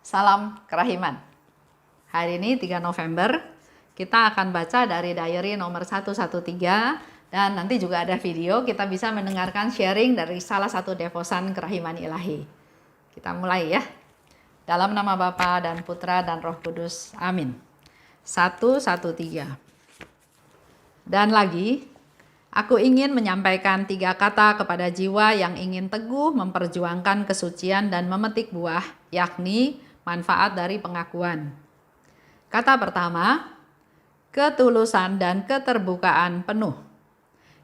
Salam Kerahiman. Hari ini 3 November, kita akan baca dari diary nomor 113 dan nanti juga ada video, kita bisa mendengarkan sharing dari salah satu devosan Kerahiman Ilahi. Kita mulai ya. Dalam nama Bapa dan Putra dan Roh Kudus. Amin. 113. Dan lagi, aku ingin menyampaikan 3 kata kepada jiwa yang ingin teguh memperjuangkan kesucian dan memetik buah, yakni manfaat dari pengakuan. Kata pertama, ketulusan dan keterbukaan penuh.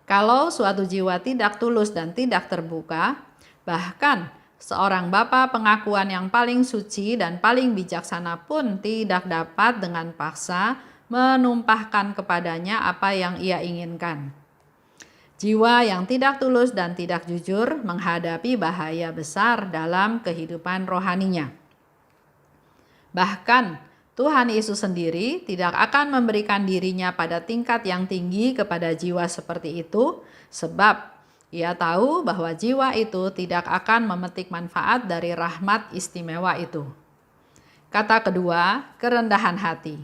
Kalau suatu jiwa tidak tulus dan tidak terbuka, bahkan seorang bapa pengakuan yang paling suci dan paling bijaksana pun tidak dapat dengan paksa menumpahkan kepadanya apa yang ia inginkan. Jiwa yang tidak tulus dan tidak jujur menghadapi bahaya besar dalam kehidupan rohaninya. Bahkan Tuhan Yesus sendiri tidak akan memberikan dirinya pada tingkat yang tinggi kepada jiwa seperti itu, sebab ia tahu bahwa jiwa itu tidak akan memetik manfaat dari rahmat istimewa itu. Kata kedua, kerendahan hati.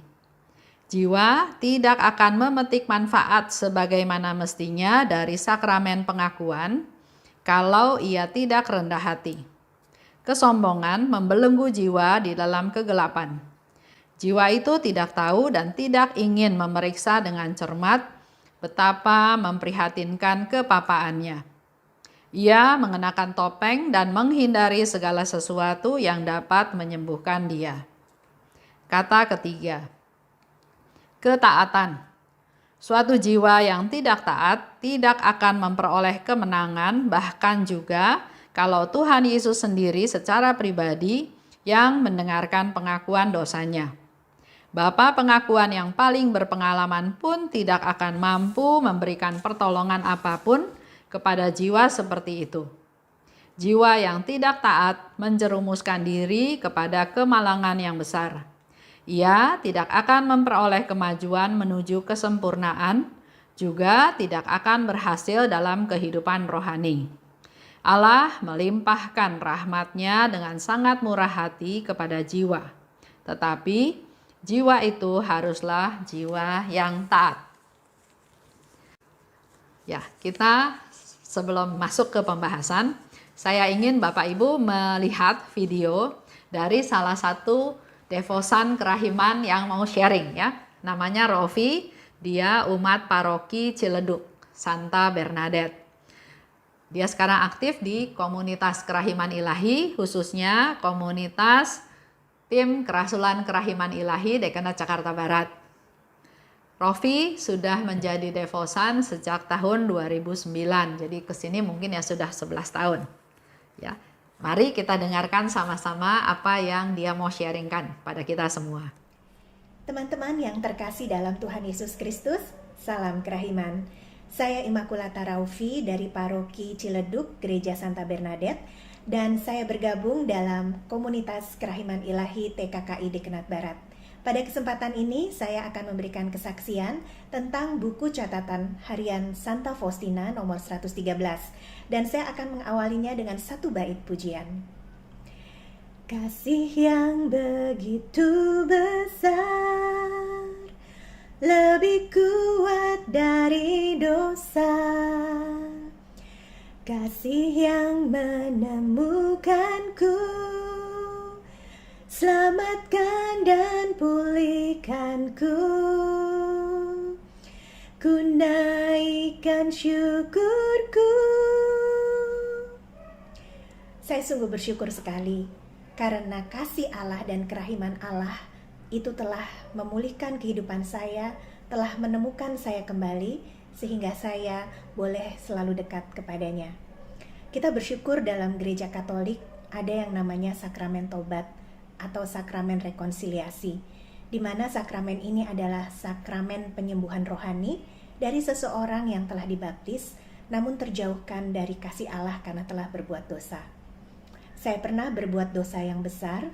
Jiwa tidak akan memetik manfaat sebagaimana mestinya dari sakramen pengakuan kalau ia tidak rendah hati. Kesombongan membelenggu jiwa di dalam kegelapan. Jiwa itu tidak tahu dan tidak ingin memeriksa dengan cermat betapa memprihatinkan kepapaannya. Ia mengenakan topeng dan menghindari segala sesuatu yang dapat menyembuhkan dia. Kata ketiga, ketaatan. Suatu jiwa yang tidak taat tidak akan memperoleh kemenangan, bahkan juga kalau Tuhan Yesus sendiri secara pribadi yang mendengarkan pengakuan dosanya. Bapa pengakuan yang paling berpengalaman pun tidak akan mampu memberikan pertolongan apapun kepada jiwa seperti itu. Jiwa yang tidak taat menjerumuskan diri kepada kemalangan yang besar. Ia tidak akan memperoleh kemajuan menuju kesempurnaan, juga tidak akan berhasil dalam kehidupan rohani. Allah melimpahkan rahmat-Nya dengan sangat murah hati kepada jiwa. Tetapi jiwa itu haruslah jiwa yang taat. Ya, kita sebelum masuk ke pembahasan, saya ingin Bapak Ibu melihat video dari salah satu devosan Kerahiman yang mau sharing ya. Namanya Rofi, dia umat paroki Ciledug, Santa Bernadette. Dia sekarang aktif di komunitas Kerahiman Ilahi, khususnya komunitas tim Kerasulan Kerahiman Ilahi Dekanat Jakarta Barat. Rofi sudah menjadi devosan sejak tahun 2009, jadi kesini mungkin ya sudah 11 tahun. Ya, mari kita dengarkan sama-sama apa yang dia mau sharingkan pada kita semua. Teman-teman yang terkasih dalam Tuhan Yesus Kristus, salam Kerahiman. Saya Immaculata Raufi dari Paroki Ciledug, Gereja Santa Bernadette, dan saya bergabung dalam komunitas Kerahiman Ilahi TKKI Dekanat Barat. Pada kesempatan ini, saya akan memberikan kesaksian tentang buku catatan harian Santa Faustina nomor 113, dan saya akan mengawalinya dengan satu bait pujian. Kasih yang begitu besar, lebih kuat dari dosa, kasih yang menemukanku, selamatkan dan pulihkanku. Ku naikkan syukurku. Saya sungguh bersyukur sekali karena kasih Allah dan kerahiman Allah itu telah memulihkan kehidupan saya, telah menemukan saya kembali, sehingga saya boleh selalu dekat kepadanya. Kita bersyukur dalam gereja Katolik ada yang namanya sakramen tobat atau sakramen rekonsiliasi, di mana sakramen ini adalah sakramen penyembuhan rohani dari seseorang yang telah dibaptis, namun terjauhkan dari kasih Allah karena telah berbuat dosa. Saya pernah berbuat dosa yang besar,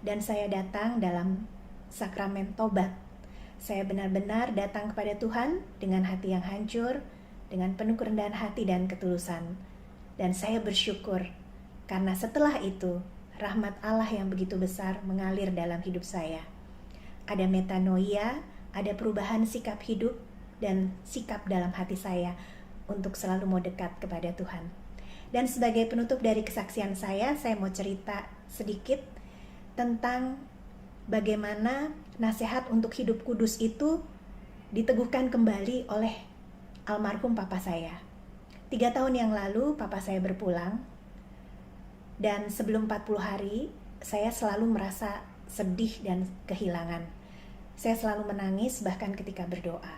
dan saya datang dalam sakramen tobat. Saya benar-benar datang kepada Tuhan dengan hati yang hancur, dengan penuh kerendahan hati dan ketulusan. Dan saya bersyukur karena setelah itu rahmat Allah yang begitu besar mengalir dalam hidup saya. Ada metanoia, ada perubahan sikap hidup dan sikap dalam hati saya untuk selalu mau dekat kepada Tuhan. Dan sebagai penutup dari kesaksian saya mau cerita sedikit tentang bagaimana nasihat untuk hidup kudus itu diteguhkan kembali oleh almarhum papa saya. 3 tahun yang lalu papa saya berpulang, dan sebelum 40 hari saya selalu merasa sedih dan kehilangan. Saya selalu menangis bahkan ketika berdoa.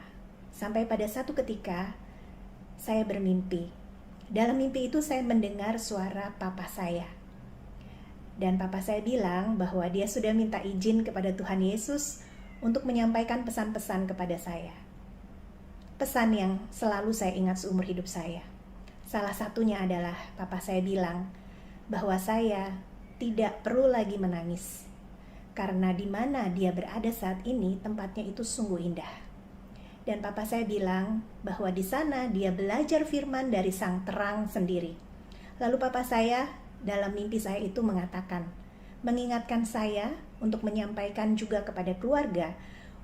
Sampai pada satu ketika saya bermimpi. Dalam mimpi itu saya mendengar suara papa saya. Dan papa saya bilang bahwa dia sudah minta izin kepada Tuhan Yesus untuk menyampaikan pesan-pesan kepada saya. Pesan yang selalu saya ingat seumur hidup saya. Salah satunya adalah papa saya bilang bahwa saya tidak perlu lagi menangis. Karena di mana dia berada saat ini tempatnya itu sungguh indah. Dan papa saya bilang bahwa di sana dia belajar firman dari sang terang sendiri. Lalu papa saya dalam mimpi saya itu mengingatkan saya untuk menyampaikan juga kepada keluarga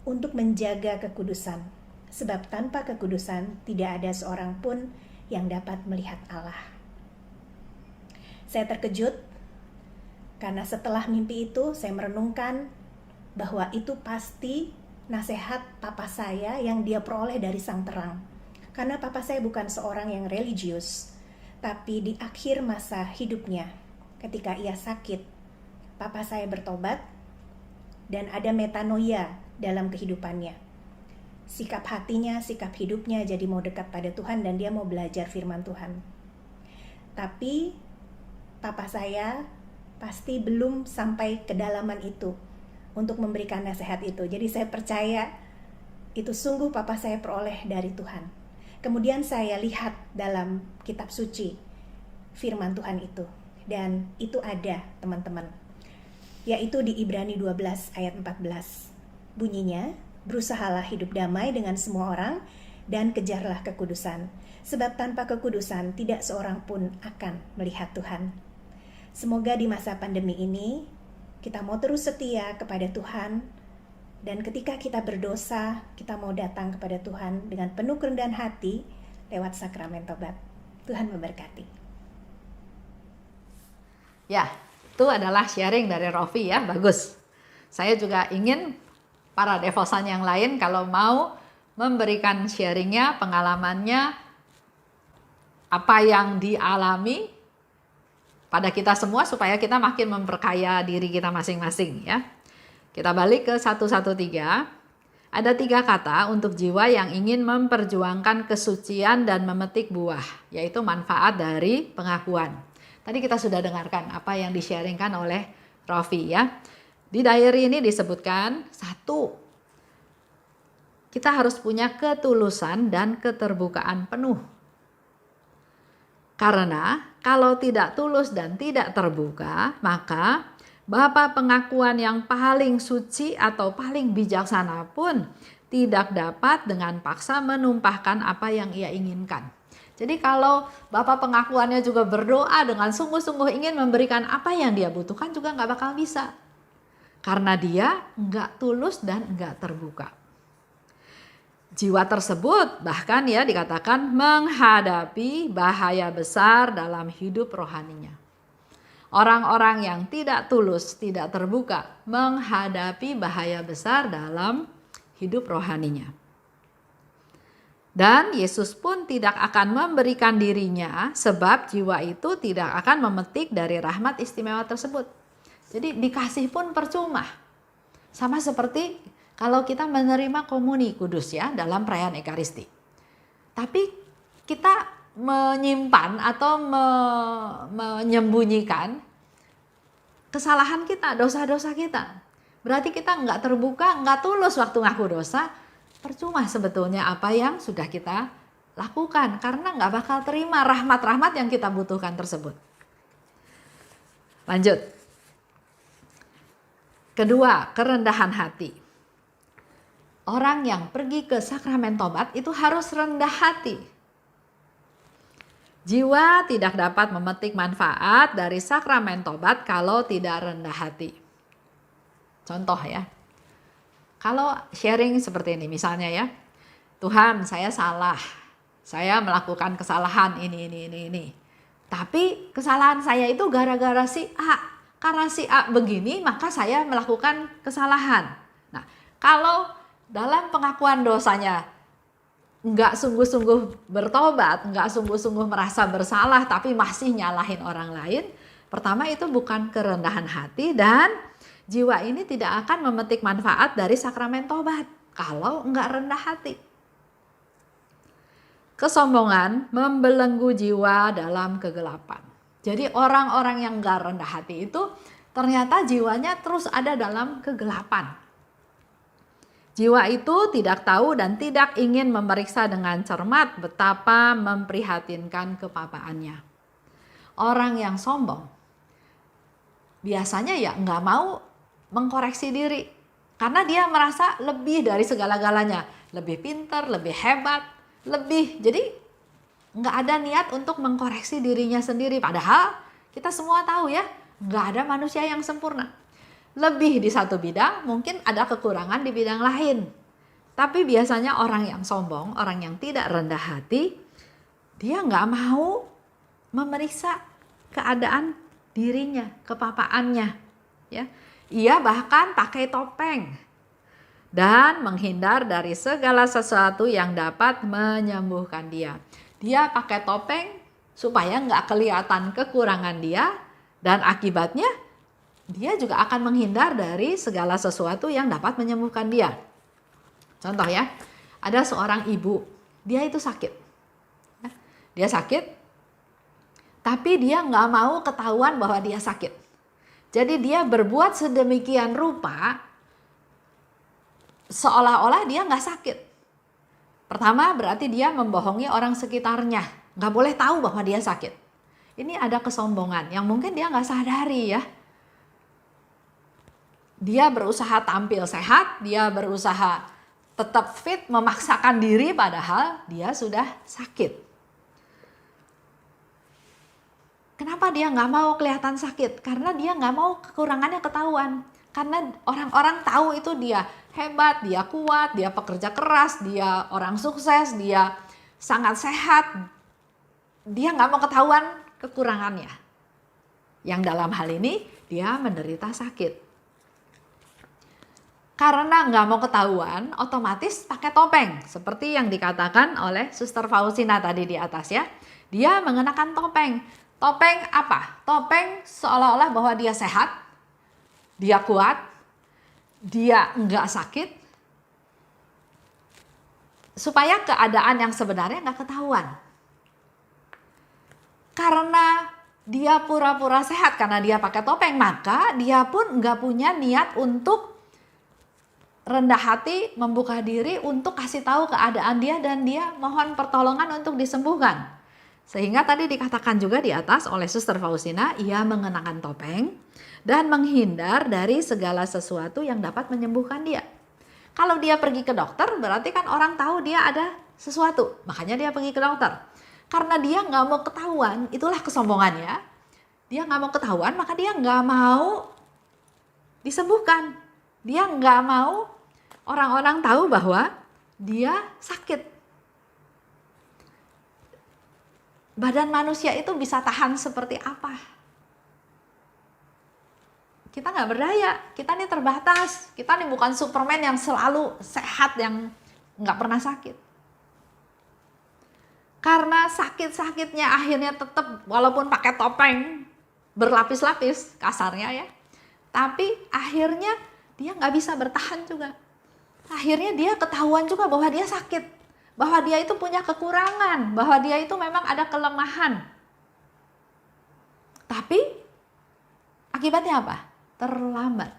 untuk menjaga kekudusan. Sebab tanpa kekudusan tidak ada seorang pun yang dapat melihat Allah. Saya terkejut karena setelah mimpi itu saya merenungkan bahwa itu pasti nasihat papa saya yang dia peroleh dari sang terang. Karena papa saya bukan seorang yang religius, tapi di akhir masa hidupnya, ketika ia sakit, papa saya bertobat dan ada metanoia dalam kehidupannya. Sikap hatinya, sikap hidupnya jadi mau dekat pada Tuhan dan dia mau belajar firman Tuhan. Tapi papa saya pasti belum sampai kedalaman itu untuk memberikan nasihat itu. Jadi saya percaya itu sungguh papa saya peroleh dari Tuhan. Kemudian saya lihat dalam kitab suci firman Tuhan itu. Dan itu ada, teman-teman. Yaitu di Ibrani 12 ayat 14. Bunyinya, berusahalah hidup damai dengan semua orang dan kejarlah kekudusan. Sebab tanpa kekudusan tidak seorang pun akan melihat Tuhan. Semoga di masa pandemi ini kita mau terus setia kepada Tuhan, dan ketika kita berdosa, kita mau datang kepada Tuhan dengan penuh kerendahan hati lewat sakramen tobat. Tuhan memberkati. Ya, itu adalah sharing dari Rofi ya, bagus. Saya juga ingin para devosan yang lain kalau mau memberikan sharingnya, pengalamannya, apa yang dialami pada kita semua supaya kita makin memperkaya diri kita masing-masing ya. Kita balik ke 113. Ada 3 kata untuk jiwa yang ingin memperjuangkan kesucian dan memetik buah, yaitu manfaat dari pengakuan. Tadi kita sudah dengarkan apa yang di-sharingkan oleh Rofi ya. Di diary ini disebutkan 1, kita harus punya ketulusan dan keterbukaan penuh. Karena kalau tidak tulus dan tidak terbuka, maka Bapa pengakuan yang paling suci atau paling bijaksana pun tidak dapat dengan paksa menumpahkan apa yang ia inginkan. Jadi kalau Bapa pengakuannya juga berdoa dengan sungguh-sungguh ingin memberikan apa yang dia butuhkan juga nggak bakal bisa. Karena dia nggak tulus dan nggak terbuka. Jiwa tersebut bahkan ya dikatakan menghadapi bahaya besar dalam hidup rohaninya. Orang-orang yang tidak tulus, tidak terbuka menghadapi bahaya besar dalam hidup rohaninya. Dan Yesus pun tidak akan memberikan dirinya sebab jiwa itu tidak akan memetik dari rahmat istimewa tersebut. Jadi dikasih pun percuma. Sama seperti kalau kita menerima komuni kudus ya dalam perayaan Ekaristi. Tapi kita menyimpan atau menyembunyikan kesalahan kita, dosa-dosa kita. Berarti kita nggak terbuka, nggak tulus waktu ngaku dosa. Percuma sebetulnya apa yang sudah kita lakukan. Karena nggak bakal terima rahmat-rahmat yang kita butuhkan tersebut. Lanjut. Kedua, kerendahan hati. Orang yang pergi ke sakramen tobat itu harus rendah hati. Jiwa tidak dapat memetik manfaat dari sakramen tobat kalau tidak rendah hati. Contoh ya, kalau sharing seperti ini misalnya ya, Tuhan saya salah, saya melakukan kesalahan ini. Tapi kesalahan saya itu gara-gara si A. Karena si A begini maka saya melakukan kesalahan. Nah, kalau dalam pengakuan dosanya nggak sungguh-sungguh bertobat, nggak sungguh-sungguh merasa bersalah tapi masih nyalahin orang lain, pertama itu bukan kerendahan hati dan jiwa ini tidak akan memetik manfaat dari sakramen tobat kalau nggak rendah hati. Kesombongan membelenggu jiwa dalam kegelapan. Jadi orang-orang yang nggak rendah hati itu ternyata jiwanya terus ada dalam kegelapan. Jiwa itu tidak tahu dan tidak ingin memeriksa dengan cermat betapa memprihatinkan kepapaannya. Orang yang sombong biasanya ya nggak mau mengkoreksi diri karena dia merasa lebih dari segala-galanya, lebih pintar, lebih hebat, jadi nggak ada niat untuk mengkoreksi dirinya sendiri. Padahal kita semua tahu ya, nggak ada manusia yang sempurna. Lebih di satu bidang, mungkin ada kekurangan di bidang lain. Tapi biasanya orang yang sombong, orang yang tidak rendah hati, dia nggak mau memeriksa keadaan dirinya, kepapaannya. Ya, ia bahkan pakai topeng dan menghindar dari segala sesuatu yang dapat menyembuhkan dia. Dia pakai topeng supaya nggak kelihatan kekurangan dia dan akibatnya dia juga akan menghindar dari segala sesuatu yang dapat menyembuhkan dia. Contoh ya, ada seorang ibu, dia itu sakit. Dia sakit, tapi dia nggak mau ketahuan bahwa dia sakit. Jadi dia berbuat sedemikian rupa, seolah-olah dia nggak sakit. Pertama berarti dia membohongi orang sekitarnya, nggak boleh tahu bahwa dia sakit. Ini ada kesombongan yang mungkin dia nggak sadari ya. Dia berusaha tampil sehat, dia berusaha tetap fit, memaksakan diri padahal dia sudah sakit. Kenapa dia nggak mau kelihatan sakit? Karena dia nggak mau kekurangannya ketahuan. Karena orang-orang tahu itu dia hebat, dia kuat, dia pekerja keras, dia orang sukses, dia sangat sehat. Dia nggak mau ketahuan kekurangannya. Yang dalam hal ini dia menderita sakit. Karena nggak mau ketahuan, otomatis pakai topeng. Seperti yang dikatakan oleh Suster Faustina tadi di atas ya. Dia mengenakan topeng. Topeng apa? Topeng seolah-olah bahwa dia sehat, dia kuat, dia nggak sakit. Supaya keadaan yang sebenarnya nggak ketahuan. Karena dia pura-pura sehat, karena dia pakai topeng, maka dia pun nggak punya niat untuk rendah hati, membuka diri untuk kasih tahu keadaan dia dan dia mohon pertolongan untuk disembuhkan. Sehingga tadi dikatakan juga di atas oleh Suster Faustina, ia mengenakan topeng dan menghindar dari segala sesuatu yang dapat menyembuhkan dia. Kalau dia pergi ke dokter berarti kan orang tahu dia ada sesuatu, makanya dia pergi ke dokter. Karena dia nggak mau ketahuan, itulah kesombongannya. Dia nggak mau ketahuan, maka dia nggak mau disembuhkan. Dia nggak mau orang-orang tahu bahwa dia sakit. Badan manusia itu bisa tahan seperti apa? Kita nggak berdaya, kita ini terbatas. Kita ini bukan Superman yang selalu sehat, yang nggak pernah sakit. Karena sakit-sakitnya akhirnya tetap walaupun pakai topeng berlapis-lapis kasarnya ya. Tapi akhirnya dia nggak bisa bertahan juga. Akhirnya dia ketahuan juga bahwa dia sakit, bahwa dia itu punya kekurangan, bahwa dia itu memang ada kelemahan. Tapi akibatnya apa? Terlambat.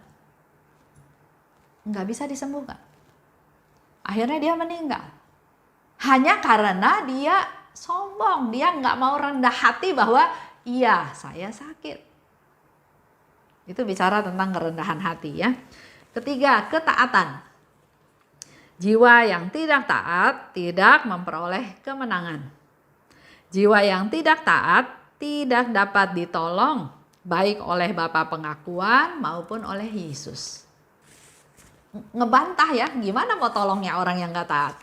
Nggak bisa disembuhkan. Akhirnya dia meninggal. Hanya karena dia sombong, dia nggak mau rendah hati bahwa iya saya sakit. Itu bicara tentang kerendahan hati ya. Ketiga, ketaatan. Jiwa yang tidak taat tidak memperoleh kemenangan. Jiwa yang tidak taat tidak dapat ditolong baik oleh Bapa pengakuan maupun oleh Yesus. Ngebantah ya, gimana mau tolongnya orang yang gak taat?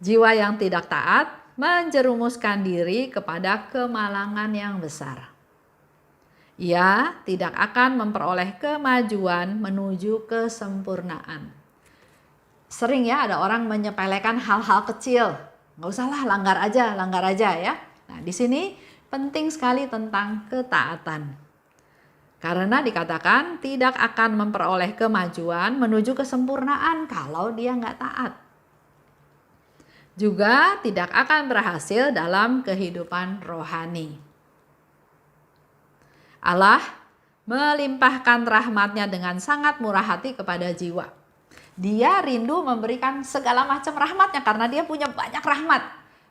Jiwa yang tidak taat menjerumuskan diri kepada kemalangan yang besar. Ia tidak akan memperoleh kemajuan menuju kesempurnaan. Sering ya ada orang menyepelekan hal-hal kecil. Nggak usahlah, langgar aja ya. Nah, di sini penting sekali tentang ketaatan. Karena dikatakan tidak akan memperoleh kemajuan menuju kesempurnaan kalau dia nggak taat. Juga tidak akan berhasil dalam kehidupan rohani. Allah melimpahkan rahmat-Nya dengan sangat murah hati kepada jiwa. Dia rindu memberikan segala macam rahmat-Nya karena dia punya banyak rahmat.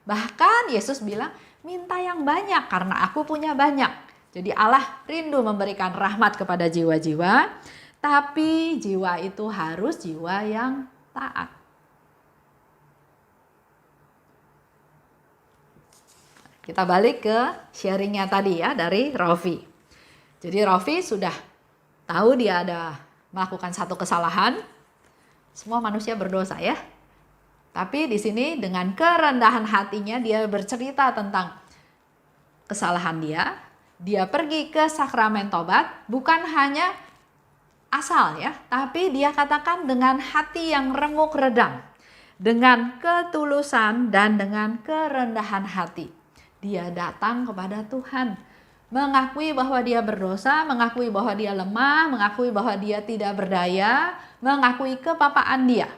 Bahkan Yesus bilang, minta yang banyak karena aku punya banyak. Jadi Allah rindu memberikan rahmat kepada jiwa-jiwa, tapi jiwa itu harus jiwa yang taat. Kita balik ke sharingnya tadi ya dari Rofi. Jadi Rofi sudah tahu dia ada melakukan satu kesalahan. Semua manusia berdosa ya. Tapi di sini dengan kerendahan hatinya dia bercerita tentang kesalahan dia. Dia pergi ke sakramen tobat bukan hanya asal ya, tapi dia katakan dengan hati yang remuk redam, dengan ketulusan dan dengan kerendahan hati. Dia datang kepada Tuhan. Mengakui bahwa dia berdosa, mengakui bahwa dia lemah, mengakui bahwa dia tidak berdaya, mengakui kepapaan dia.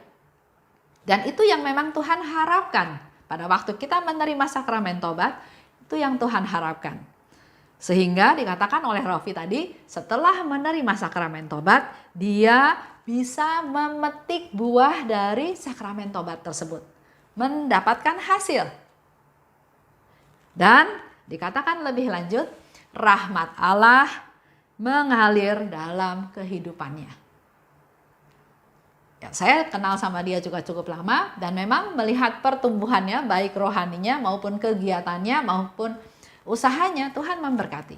Dan itu yang memang Tuhan harapkan. Pada waktu kita menerima sakramen tobat, itu yang Tuhan harapkan. Sehingga dikatakan oleh Rofi tadi, setelah menerima sakramen tobat, dia bisa memetik buah dari sakramen tobat tersebut. Mendapatkan hasil. Dan dikatakan lebih lanjut, rahmat Allah mengalir dalam kehidupannya. Ya, saya kenal sama dia juga cukup lama dan memang melihat pertumbuhannya baik rohaninya maupun kegiatannya maupun usahanya Tuhan memberkati.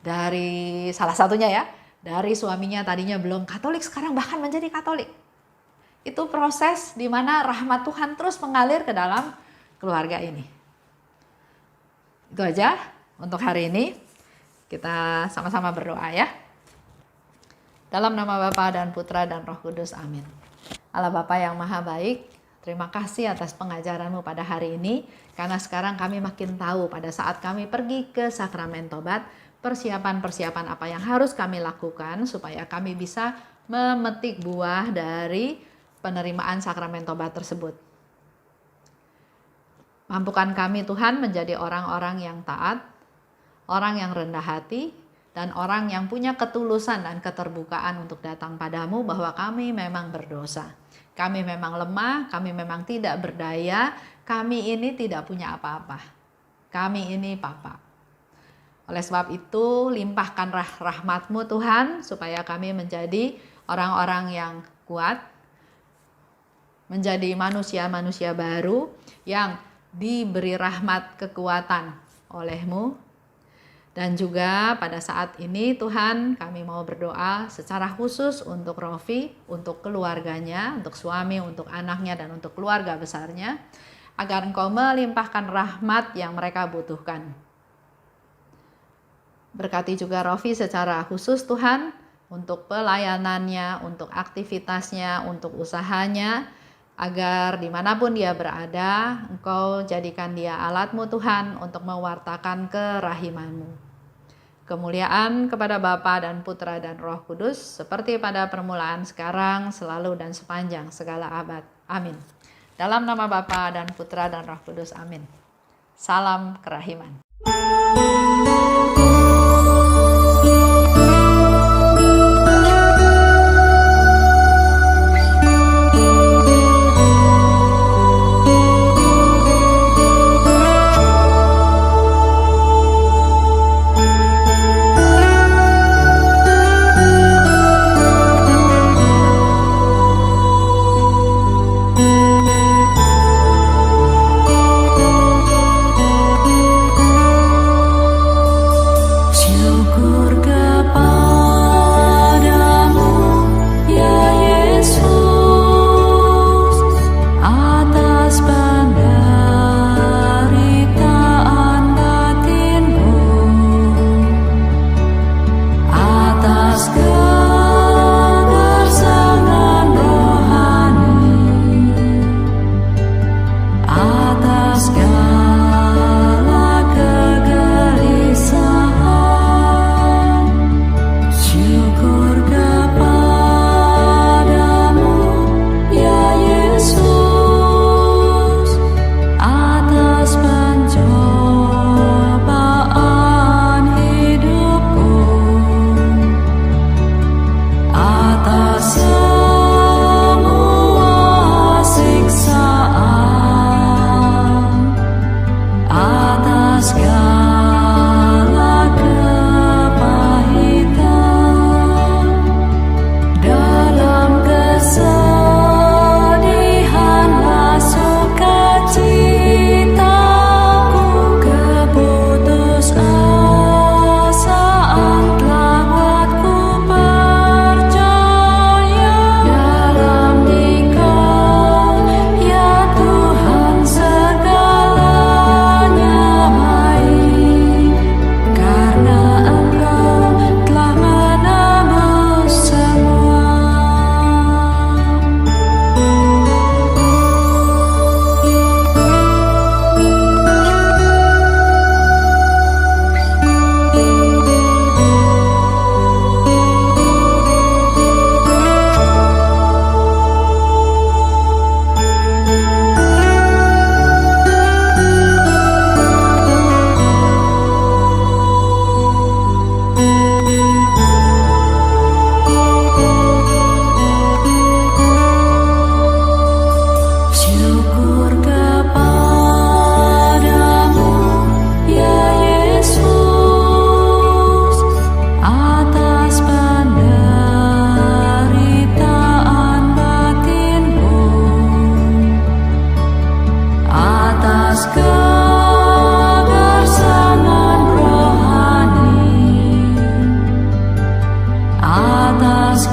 Dari salah satunya ya, dari suaminya tadinya belum Katolik sekarang bahkan menjadi Katolik. Itu proses di mana rahmat Tuhan terus mengalir ke dalam keluarga ini. Itu aja. Untuk hari ini kita sama-sama berdoa ya. Dalam nama Bapa dan Putra dan Roh Kudus, amin. Allah Bapa yang maha baik, terima kasih atas pengajaran-Mu pada hari ini. Karena sekarang kami makin tahu pada saat kami pergi ke sakramen tobat, persiapan-persiapan apa yang harus kami lakukan supaya kami bisa memetik buah dari penerimaan sakramen tobat tersebut. Mampukan kami Tuhan menjadi orang-orang yang taat, orang yang rendah hati, dan orang yang punya ketulusan dan keterbukaan untuk datang padamu bahwa kami memang berdosa. Kami memang lemah, kami memang tidak berdaya, kami ini tidak punya apa-apa. Kami ini Papa. Oleh sebab itu, limpahkan rahmat-Mu Tuhan, supaya kami menjadi orang-orang yang kuat, menjadi manusia-manusia baru yang diberi rahmat kekuatan oleh-Mu. Dan juga pada saat ini Tuhan kami mau berdoa secara khusus untuk Rofi, untuk keluarganya, untuk suami, untuk anaknya dan untuk keluarga besarnya. Agar Engkau melimpahkan rahmat yang mereka butuhkan. Berkati juga Rofi secara khusus Tuhan untuk pelayanannya, untuk aktivitasnya, untuk usahanya. Agar dimanapun dia berada, Engkau jadikan dia alat-Mu Tuhan untuk mewartakan kerahiman-Mu. Kemuliaan kepada Bapa dan Putra dan Roh Kudus, seperti pada permulaan, sekarang, selalu dan sepanjang segala abad. Amin. Dalam nama Bapa dan Putra dan Roh Kudus, amin. Salam kerahiman. atas